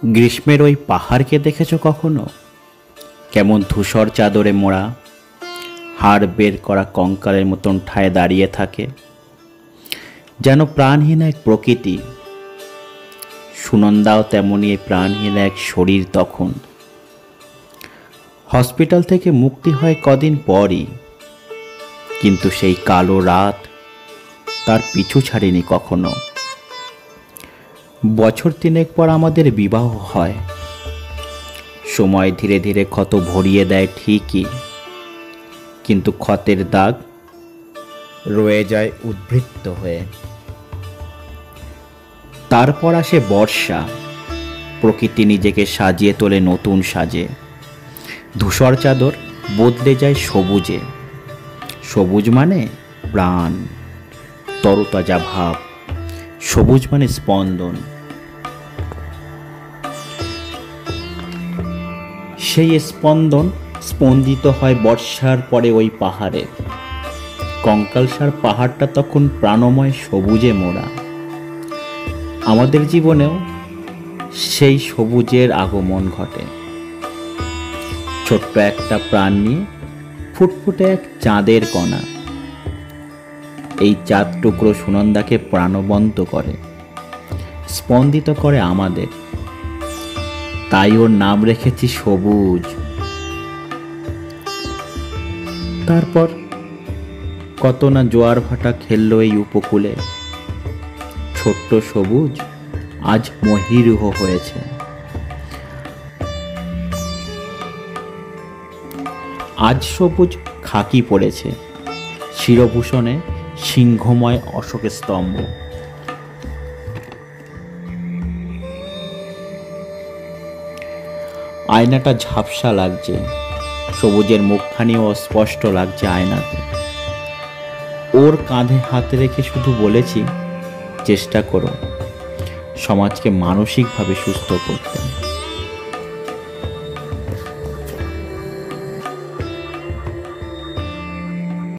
গ্রীষ্মের ওই পাহাড়কে দেখেছো কখনো? কেমন ধূসর চাদরে মোড়া, হাড় বের করা কঙ্কালের মতন ঠায় দাঁড়িয়ে থাকে, যেন প্রাণহীন এক প্রকৃতি। সুনন্দাও তেমনই প্রাণহীন এক শরীর তখন। হসপিটাল থেকে মুক্তি হয় কদিন পরই, কিন্তু সেই কালো রাত তার পিছু ছাড়েনি কখনো। বছর তিনেক পর আমাদের বিবাহ হয়। সময় ধীরে ধীরে ক্ষত ভরিয়ে দেয় ঠিকই, কিন্তু ক্ষতের দাগ রয়ে যায় উদ্বৃত্ত হয়ে। তারপর আসে বর্ষা। প্রকৃতি নিজেকে সাজিয়ে তোলে নতুন সাজে। ধূসর চাদর বদলে যায় সবুজে। সবুজ মানে প্রাণ, তরতাজা ভাব। সবুজ মানে স্পন্দন। সেই স্পন্দন স্পন্দিত হয় বর্ষার পরে ওই পাহাড়ে। কঙ্কালসার পাহাড়টা তখন প্রাণময় সবুজে মোড়া। আমাদের জীবনেও সেই সবুজের আগমন ঘটে। ছোট্ট একটা প্রাণ নিয়ে ফুটফুটে এক চাঁদের কণা। এই চাঁদ টুকরো সুনন্দাকে প্রাণবন্ত করে, স্পন্দিত করে আমাদের। তাই ওর নাম রেখেছি সবুজ। তারপর কত না জোয়ার ভাটা খেললো এই উপকূলে। ছোট্ট সবুজ আজ মহীরুহ হয়েছে। আজ সবুজ খাকি পড়েছে, শিরভূষণে সিংহময় অশোক স্তম্ভ। আয়নাটা ঝাপসা লাগছে, সবুজের মুখখানিও অস্পষ্ট লাগছে আয়নাতে। ওর কাঁধে হাত রেখে শুধু বলেছি, চেষ্টা করো সমাজকে মানসিকভাবে সুস্থ করতে।